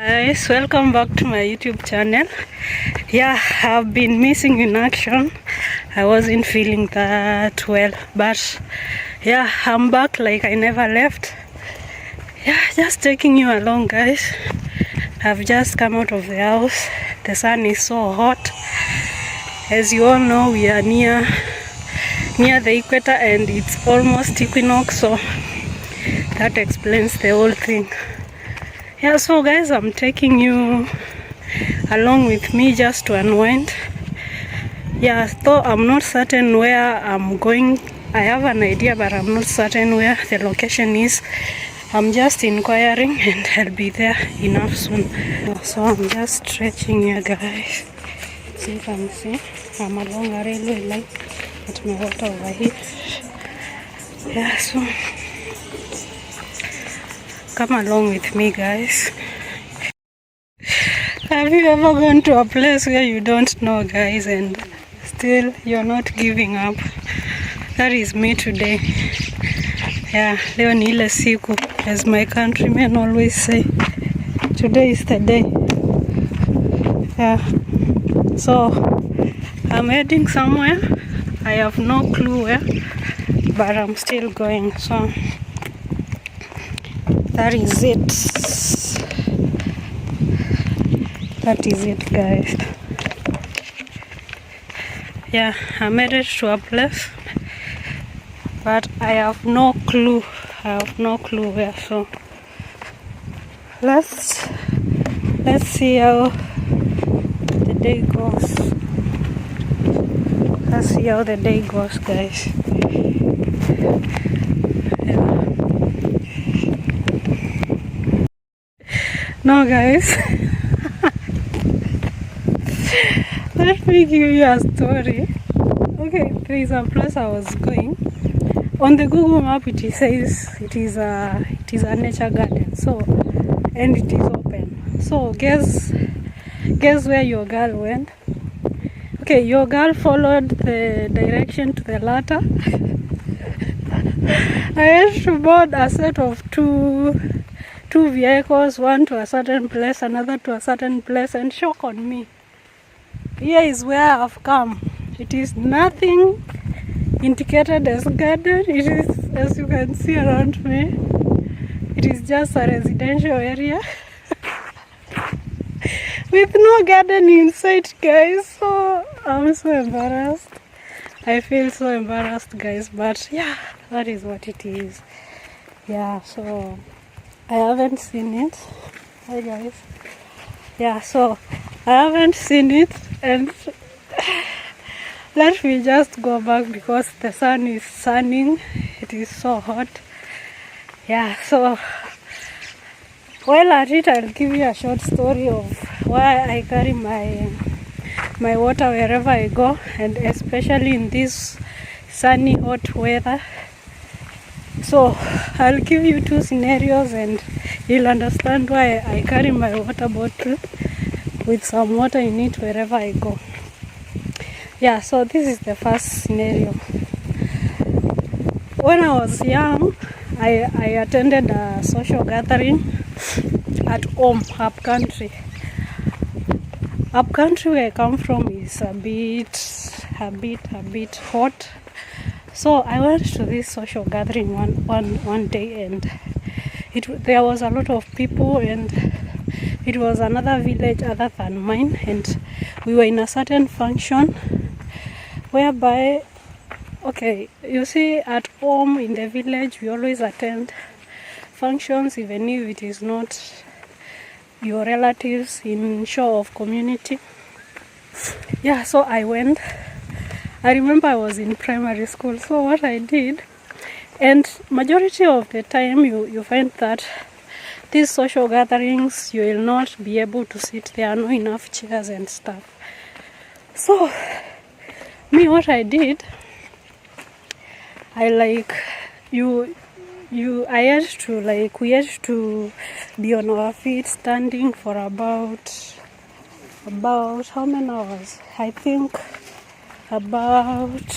Guys, welcome back to my YouTube channel. Yeah, I've been missing in action. I wasn't feeling that well, but yeah, I'm back like I never left. Yeah, just taking you along, guys. I've just come out of the house. The sun is so hot. As you all know, we are near the equator and it's almost equinox, so that explains the whole thing. Yeah, so guys, I'm taking you along with me just to unwind. Yeah, though I'm not certain where I'm going. I have an idea, but I'm not certain where the location is. I'm just inquiring and I'll be there enough soon. So I'm just stretching here, guys. See if you can see. I'm along a railway line at my water over here. Yeah, so come along with me, guys. Have you ever gone to a place where you don't know, guys, and still you're not giving up? That is me today. Yeah, leo ni ile siku, as my countrymen always say. Today is the day. Yeah, so I'm heading somewhere. I have no clue where, but I'm still going. So that is it. That is it, guys. Yeah, I'm headed to a place, but I have no clue. I have no clue where. So let's see how the day goes. Let's see how the day goes, guys. Yeah. No, guys. Let me give you a story. Okay, there is a place I was going. On the Google map it says it is a nature garden. So, and it is open. So guess where your girl went. Okay, your girl followed the direction to the latter. I had to board a set of two vehicles, one to a certain place, another to a certain place, and shock on me. Here is where I've come. It is nothing indicated as garden. It is, as you can see around me, it is just a residential area with no garden in sight, guys. So I'm so embarrassed. I feel so embarrassed, guys, but yeah, that is what it is. Yeah, so I haven't seen it. Hi, guys. Yeah, so I haven't seen it, and let me just go back because the sun is sunning. It is so hot. Yeah, so while at it, I'll give you a short story of why I carry my water wherever I go, and especially in this sunny hot weather. So I'll give you two scenarios and you'll understand why I carry my water bottle with some water in it wherever I go. Yeah, so this is the first scenario. When I was young, I attended a social gathering at home, up country. Up country where I come from is a bit hot. So I went to this social gathering one day, and there was a lot of people, and it was another village other than mine, and we were in a certain function whereby, okay, you see, at home in the village we always attend functions even if it is not your relatives in show of community. Yeah, so I went. I remember I was in primary school, so what I did, and majority of the time you find that these social gatherings you will not be able to sit, there are not enough chairs and stuff. So me, what I did, I we had to be on our feet standing for about how many hours? I think about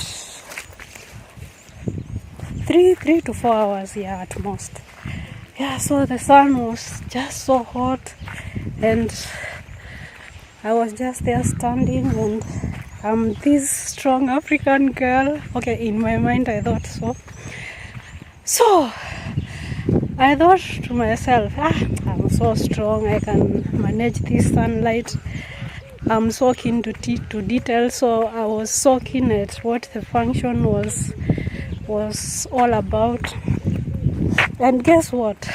3 to 4 hours, yeah, at most. Yeah, so the sun was just so hot, and I was just there standing, and I'm this strong African girl. Okay, in my mind I thought so. So I thought to myself, I'm so strong, I can manage this sunlight. I'm so keen to detail, so I was so keen at what the function was all about. And guess what?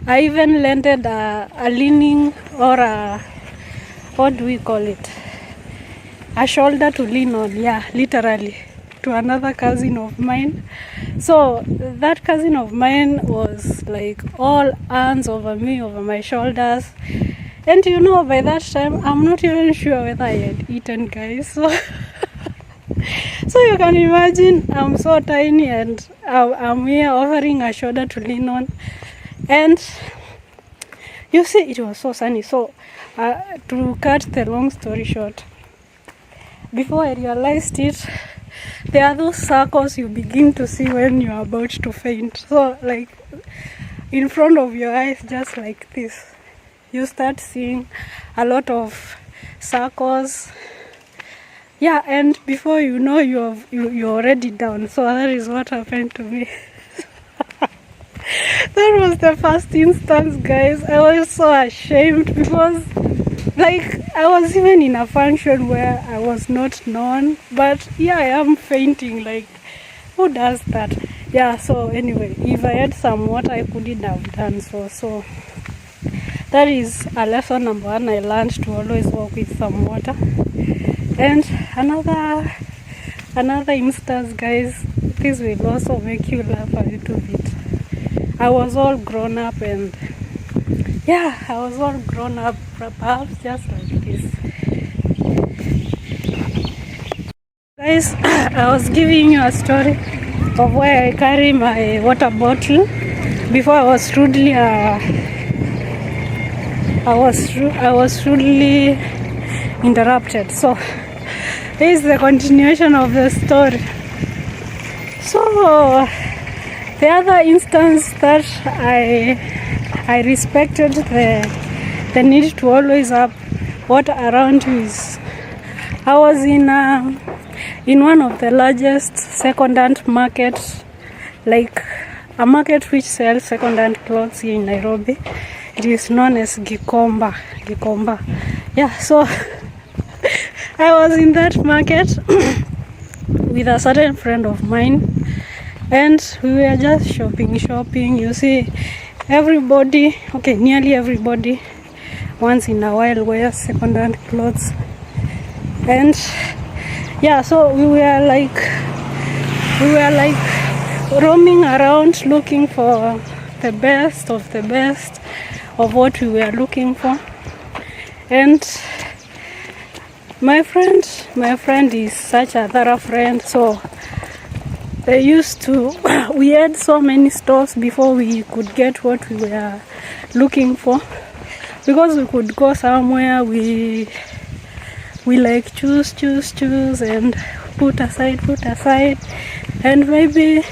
I even landed a leaning, or what do we call it? A shoulder to lean on, yeah, literally, to another cousin of mine. So that cousin of mine was like all hands over me, over my shoulders. And you know, by that time, I'm not even sure whether I had eaten, guys. So, so you can imagine, I'm so tiny and I'm here offering a shoulder to lean on. And you see, it was so sunny. So, to cut the long story short, before I realized it, there are those circles you begin to see when you're about to faint. So, like, in front of your eyes, just like this, you start seeing a lot of circles. Yeah, and before you know, you're already down. So that is what happened to me. That was the first instance, guys. I was so ashamed because, like, I was even in a function where I was not known, but yeah, I am fainting. Like, who does that? Yeah, so anyway, if I had some water, I couldn't have done so. So that is a lesson number one I learned, to always walk with some water. And another instance, guys, this will also make you laugh a little bit. I was all grown up, and yeah, I was all grown up, perhaps just like this. Guys, I was giving you a story of where I carry my water bottle. Before I was rudely interrupted. So this is the continuation of the story. So the other instance that I respected the need to always have water around you is, I was in one of the largest second-hand markets, like a market which sells second-hand clothes here in Nairobi. It is known as Gikomba. Yeah, so I was in that market with a certain friend of mine, and we were just shopping. You see, everybody, okay, nearly everybody, once in a while wears second-hand clothes. And yeah, so we were like roaming around looking for the best of what we were looking for. And my friend is such a thorough friend, so we had so many stores before we could get what we were looking for, because we could go somewhere, we like choose and put aside, and maybe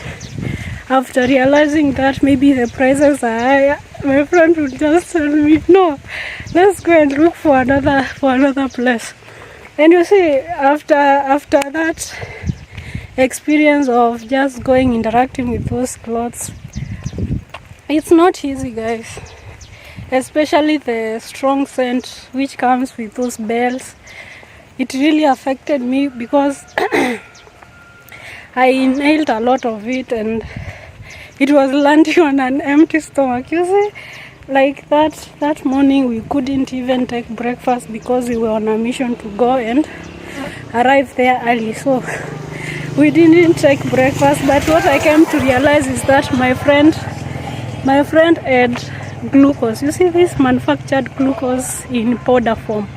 after realizing that maybe the prices are higher, my friend would just tell me, no, let's go and look for another place. And you see, after that experience of just interacting with those clothes, it's not easy, guys, especially the strong scent which comes with those bells. It really affected me because I inhaled a lot of it, and it was landing on an empty stomach. You see, like that morning we couldn't even take breakfast because we were on a mission to go and arrive there early. So we didn't take breakfast. But what I came to realize is that my friend had glucose. You see, this manufactured glucose in powder form.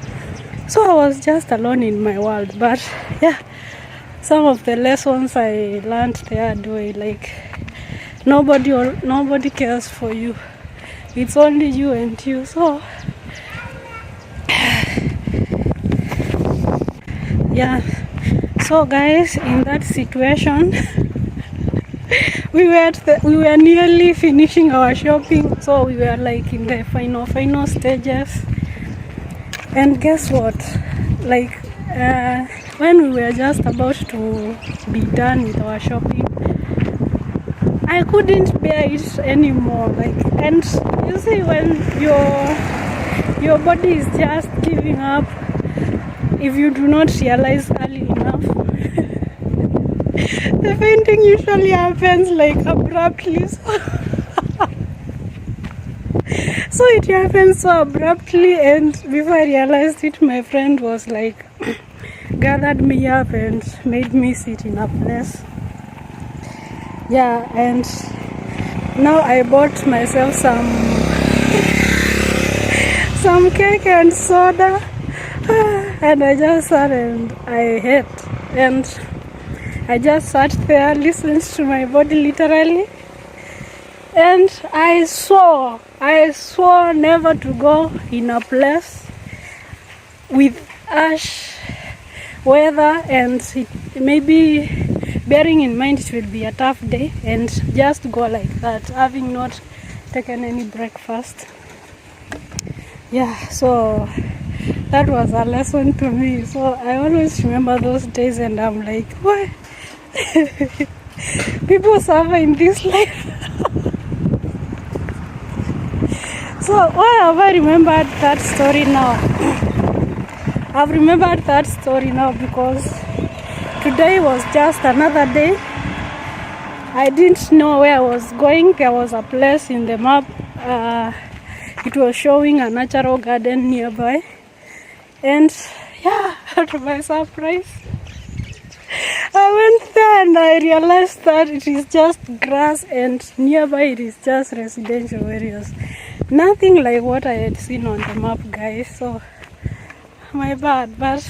So I was just alone in my world. But yeah, some of the lessons I learned there do it, like nobody cares for you. It's only you and you. So yeah, so guys, in that situation we were nearly finishing our shopping, so we were like in the final stages. And guess what? Like when we were just about to be done with our shopping, I couldn't bear it anymore. Like, and you see, when your body is just giving up, if you do not realize early enough, the fainting usually happens like abruptly. So it happened so abruptly, and before I realized it, my friend was like gathered me up and made me sit in a place. Yeah, and now I bought myself some cake and soda, and I just sat and I ate, and I just sat there, listened to my body literally, and I swore never to go in a place with ash weather, and maybe bearing in mind it will be a tough day, and just go like that, having not taken any breakfast. Yeah, so that was a lesson to me. So I always remember those days, and I'm like, what? People suffer in this life. So why have I remembered that story now? I've remembered that story now because today was just another day. I didn't know where I was going. There was a place in the map. It was showing a natural garden nearby. And yeah, to my surprise, I went there and I realized that it is just grass, and nearby it is just residential areas. Nothing like what I had seen on the map, guys. So my bad, but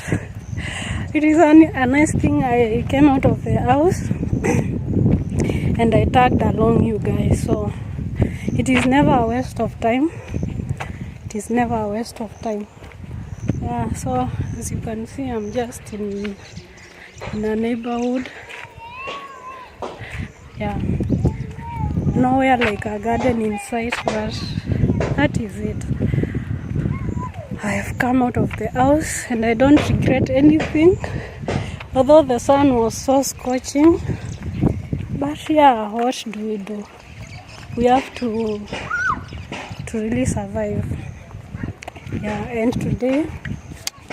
it is a nice thing I came out of the house and I tagged along you guys. So it is never a waste of time. It is never a waste of time. Yeah, so as you can see, I'm just in a neighborhood. Yeah, nowhere like a garden in sight, but that is it. I have come out of the house and I don't regret anything, although the sun was so scorching. But yeah, what do? We have to really survive. Yeah, and today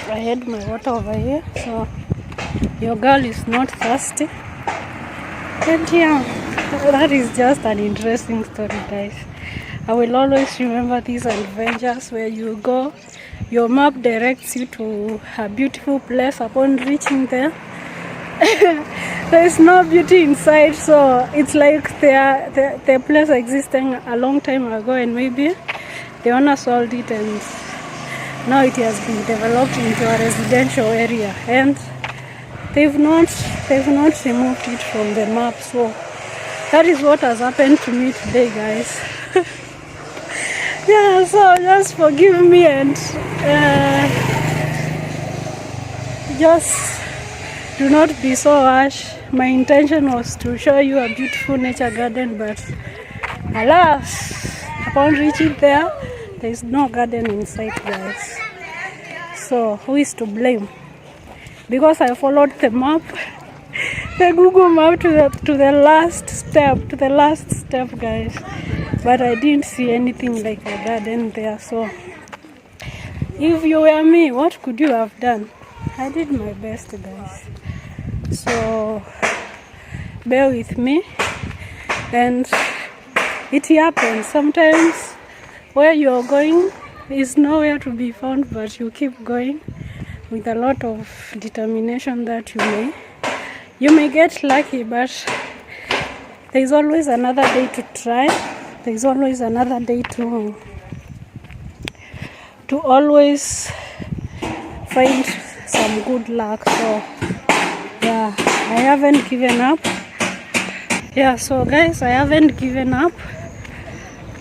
I had my water over here, so your girl is not thirsty. And yeah, that is just an interesting story, guys. I will always remember these adventures where you go, your map directs you to a beautiful place. Upon reaching there, there is no beauty inside, so it's like the place existing a long time ago, and maybe the owner sold it and now it has been developed into a residential area, and they've not removed it from the map. So that is what has happened to me today, guys. Yeah, so just forgive me, and just do not be so harsh. My intention was to show you a beautiful nature garden, but alas, upon reaching there is no garden in sight, guys. So who is to blame? Because I followed the map, the Google map to the last step, guys. But I didn't see anything like a garden there. So if you were me, what could you have done? I did my best, guys. So bear with me, and it happens sometimes. Where you're going is nowhere to be found, but you keep going with a lot of determination that you may get lucky, but there's always another day to try. There's always another day to always find some good luck. So yeah, I haven't given up. Yeah, so guys, I haven't given up.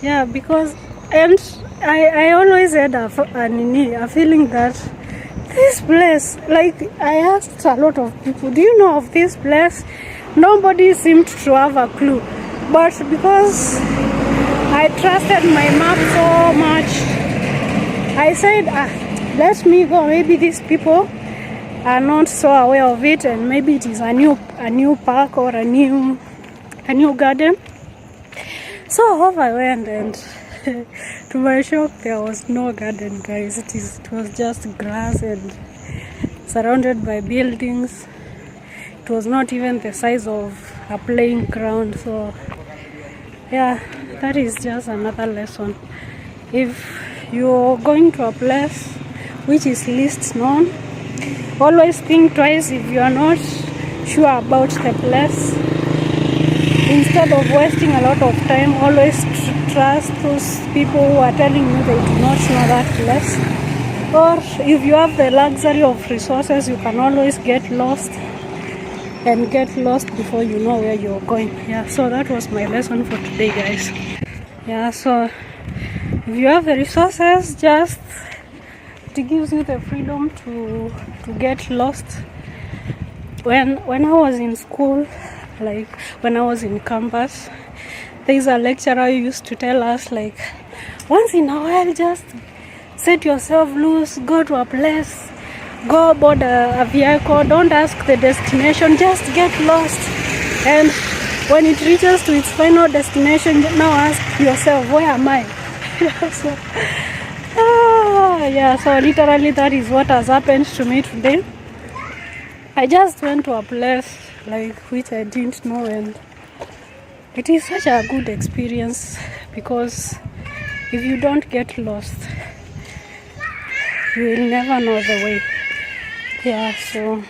Yeah, because, and I always had a feeling that this place, like I asked a lot of people, do you know of this place? Nobody seemed to have a clue. But because I trusted my map so much, I said, let me go. Maybe these people are not so aware of it, and maybe it is a new park or a new garden. So off I went, and to my shock, there was no garden, guys. It was just grass and surrounded by buildings. It was not even the size of a playing ground. So yeah, that is just another lesson. If you're going to a place which is least known, always think twice if you are not sure about the place. Instead of wasting a lot of time, always trust those people who are telling you they do not know that place. Or if you have the luxury of resources, you can always get lost before you know where you're going. Yeah, so that was my lesson for today, guys. Yeah, so if you have the resources, just it gives you the freedom to get lost. When I was in school, like when I was in campus, there's a lecturer who used to tell us, like, once in a while, just set yourself loose, go to a place, go aboard a vehicle, don't ask the destination, just get lost. And when it reaches to its final destination, now ask yourself, where am I? So, yeah, so literally that is what has happened to me today. I just went to a place like which I didn't know, and it is such a good experience because if you don't get lost, you will never know the way. Yeah, so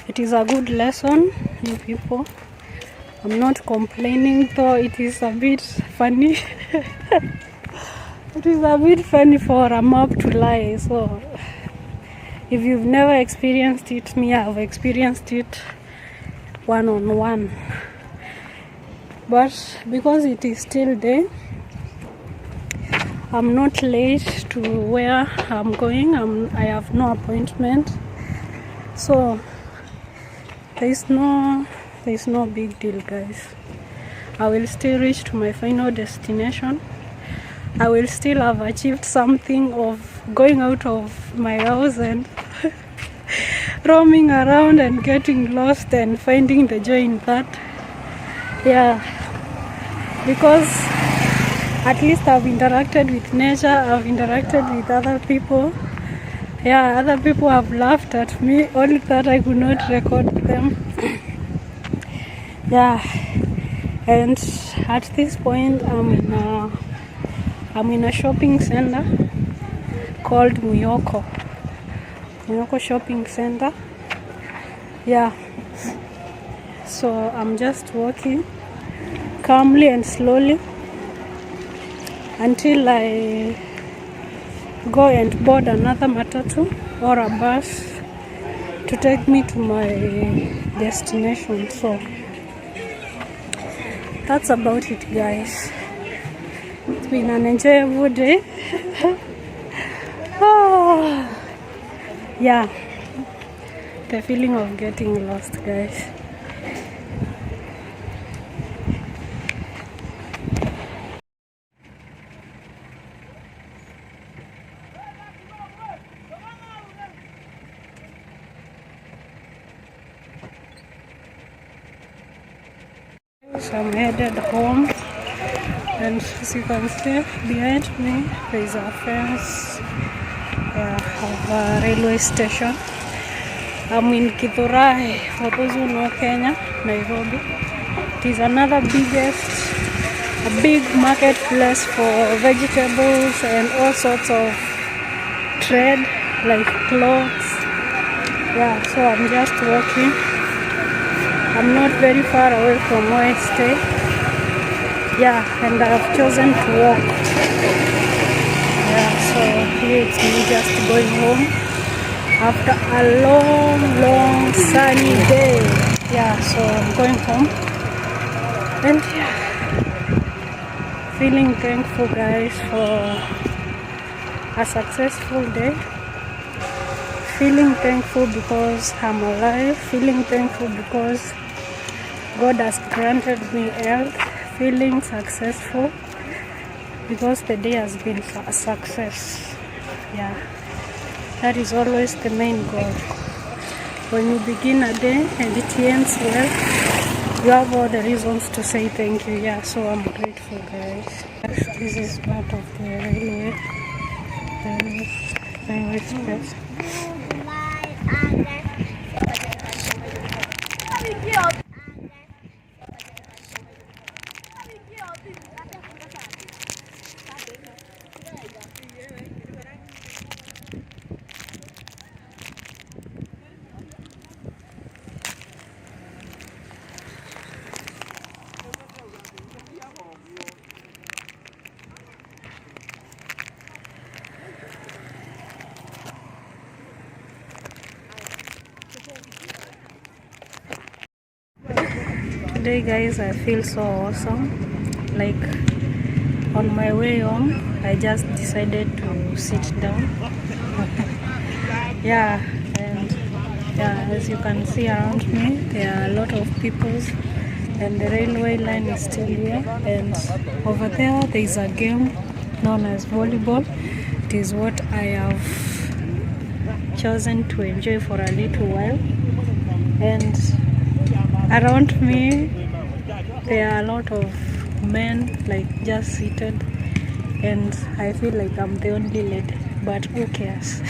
it is a good lesson, you people. I'm not complaining, though it is a bit funny. It is a bit funny for a map to lie. So if you've never experienced it, me, I've experienced it one-on-one. But because it is still day, I'm not late to where I'm going. I have no appointment, so there's no big deal, guys. I will still reach to my final destination. I will still have achieved something of going out of my house and roaming around and getting lost and finding the joy in that. Yeah, because at least I've interacted with nature, I've interacted with other people. Yeah, other people have laughed at me, only that I could not record them. Yeah, and at this point I'm in a shopping center called Muyoko Shopping Center. Yeah, so I'm just walking calmly and slowly until I go and board another matatu or a bus to take me to my destination. So that's about it, guys. It's been an enjoyable day. Yeah, the feeling of getting lost, guys. So I'm headed home, and as you can see behind me there is a fence of a railway station. I'm in Githurai, for those who know Kenya, Nairobi. It is another a big marketplace for vegetables and all sorts of trade like clothes. Yeah, so I'm just walking. I'm not very far away from where I stay. Yeah, and I've chosen to walk. Yeah, so here it's me just going home after a long sunny day. Yeah, so I'm going home. And yeah, feeling thankful, guys, for a successful day. feeling thankful because I'm alive, feeling thankful because God has granted me health, feeling successful because the day has been a success. Yeah, that is always the main goal. When you begin a day and it ends well, you have all the reasons to say thank you. Yeah, so I'm grateful, guys. This is part of the railway space. Today, guys, I feel so awesome. Like, on my way home, I just decided to sit down. Yeah, and yeah, as you can see around me, there are a lot of people, and the railway line is still here. And over there is a game known as volleyball. It is what I have chosen to enjoy for a little while. And around me there are a lot of men like just seated, and I feel like I'm the only lady, but who cares?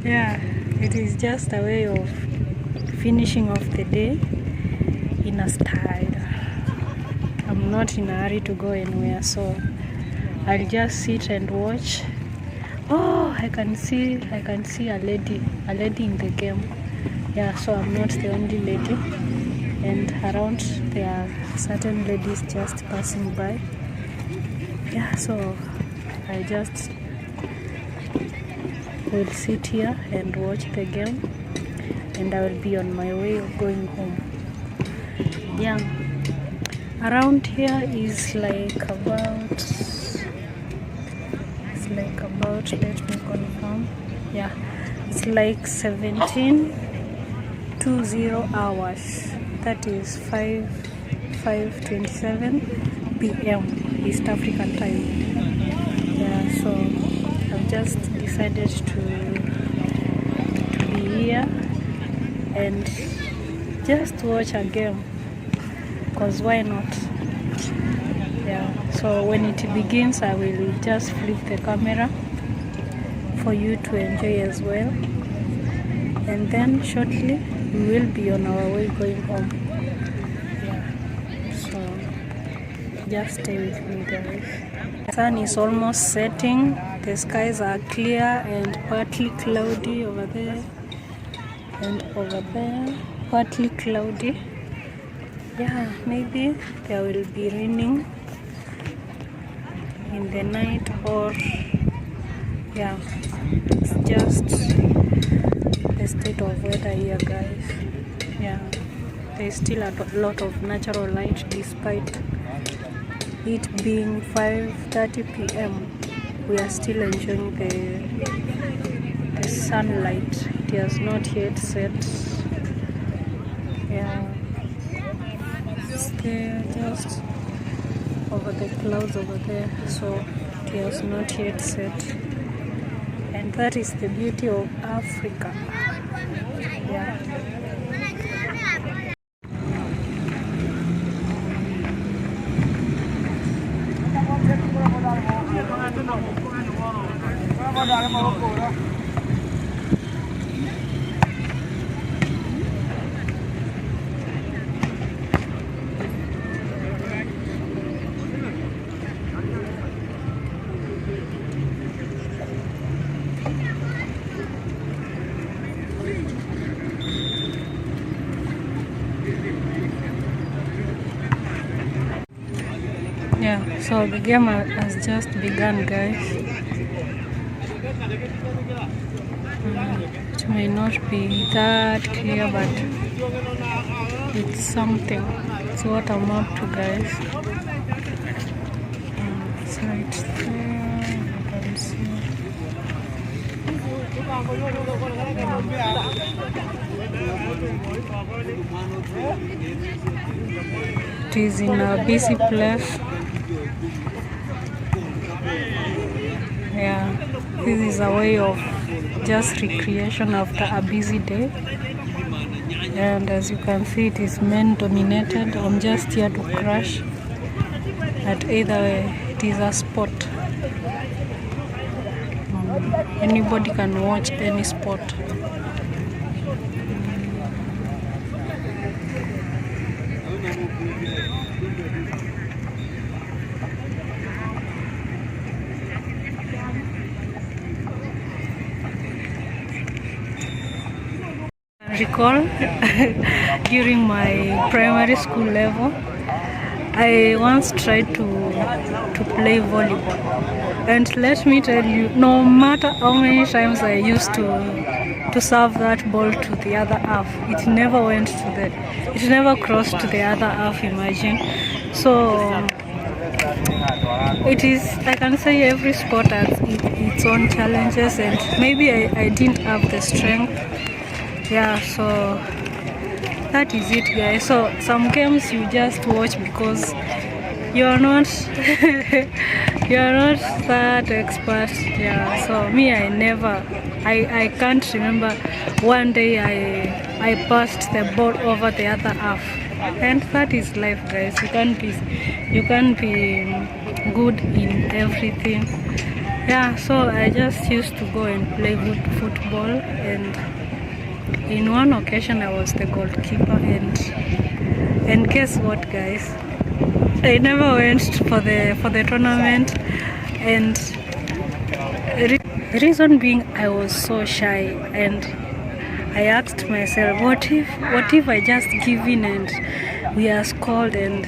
Yeah, it is just a way of finishing off the day in a style. I'm not in a hurry to go anywhere, so I'll just sit and watch. Oh, I can see a lady in the game. Yeah, so I'm not the only lady, and around there are certain ladies just passing by. Yeah, so I just will sit here and watch the game, and I will be on my way of going home. Yeah, around here is like about, let me confirm. Yeah, it's like 17:20 hours. That is 5:27 p.m. East African time. Yeah, so I've just decided to be here and just watch a game, because why not? Yeah, so when it begins, I will just flip the camera for you to enjoy as well, and then shortly we will be on our way going home. Yeah, so just stay with me, guys. The sun is almost setting. The skies are clear and partly cloudy over there, and over there partly cloudy. Yeah, maybe there will be raining in the night, or yeah, it's just the state of weather here, guys. Yeah, there's still a lot of natural light despite it being 5:30 p.m. We are still enjoying the sunlight. It has not yet set. Yeah, it's there just over the clouds over there, so it has not yet set. And that is the beauty of Africa. Yeah. Yeah, so the game has just begun, guys. It may not be that clear, but it's something. It's what I'm up to, guys. It's right there. You can see. It is in a busy place. Yeah, this is a way of just recreation after a busy day. And as you can see, it is men dominated. I'm just here to crash. But either way, it is a sport. Anybody can watch any sport. I recall during my primary school level, I once tried to play volleyball, and let me tell you, no matter how many times I used to serve that ball to the other half, it never went to it never crossed to the other half. Imagine. So it is, I can say every sport has its own challenges, and maybe I didn't have the strength. Yeah, so that is it, guys. So some games you just watch because you're not you're not that expert. Yeah, so me, I can't remember one day I passed the ball over the other half. And that is life, guys. You can't be good in everything. Yeah, so I just used to go and play good football, and in one occasion I was the goalkeeper, and guess what, guys? I never went for the tournament, and the reason being I was so shy, and I asked myself, what if I just give in and we are scored, and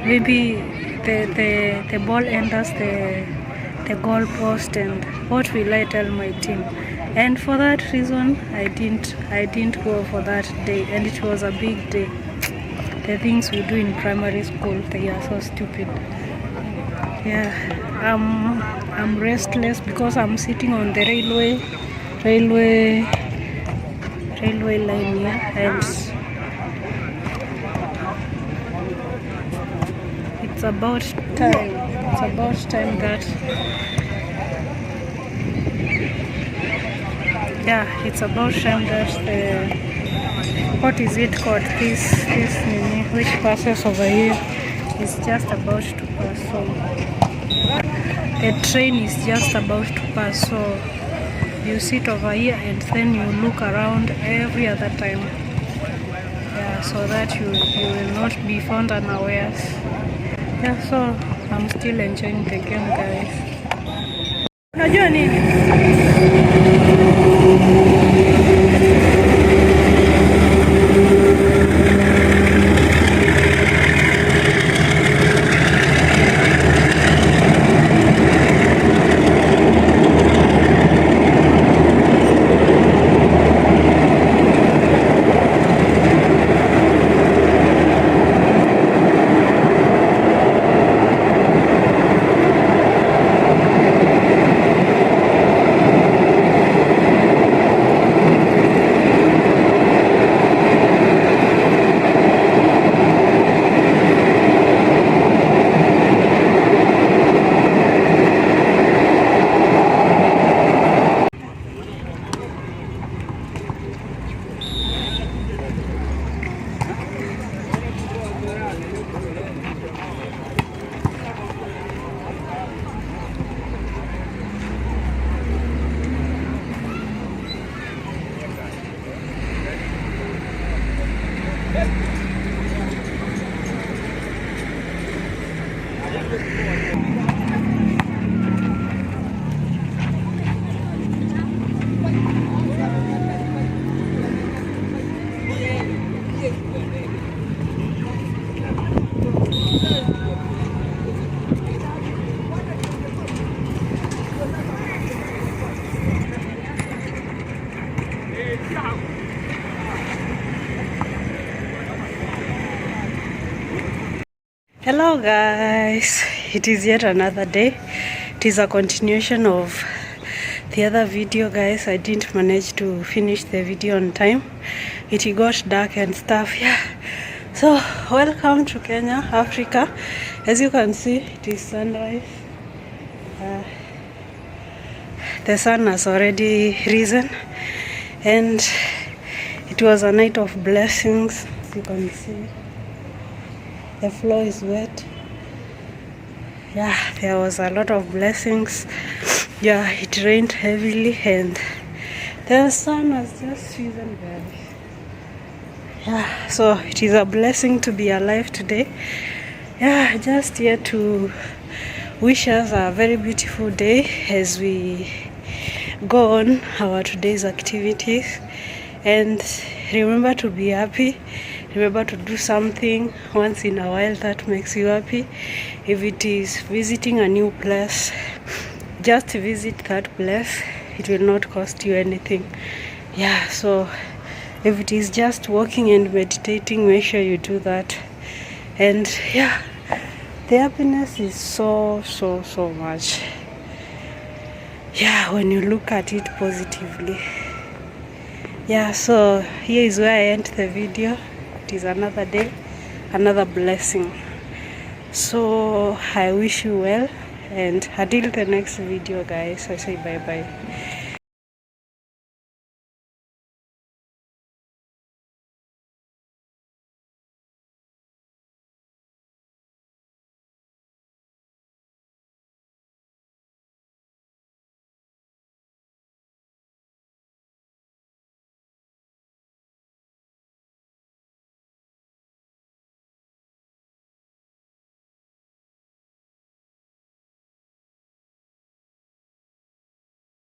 maybe the ball enters the goal post, and what will I tell my team? And for that reason, I didn't go for that day, and it was a big day. The things we do in primary school, they are so stupid. Yeah, I'm restless because I'm sitting on the railway line here, and it's about time that the, what is it called, this mini which passes over here is just about to pass. So the train is just about to pass, so you sit over here and then you look around every other time. Yeah, so that you will not be found unawares. Yeah, so I'm still enjoying the game, guys. Unajua nini? Hello guys, it is yet another day. It is a continuation of the other video, guys. I didn't manage to finish the video on time. It got dark and stuff. Yeah, so welcome to Kenya, Africa. As you can see, it is sunrise. The sun has already risen, and it was a night of blessings. As you can see, the floor is wet. Yeah, there was a lot of blessings. Yeah, it rained heavily and the sun has just risen, guys. Yeah, so it is a blessing to be alive today. Yeah, just here to wish us a very beautiful day as we go on our today's activities. And remember to be happy. Remember to do something once in a while that makes you happy. If it is visiting a new place, just visit that place. It will not cost you anything. Yeah, so if it is just walking and meditating, make sure you do that. And yeah, the happiness is so much. Yeah, when you look at it positively. Yeah, so here is where I end the video. It is another day, another blessing. So I wish you well, and until the next video, guys, I say bye bye.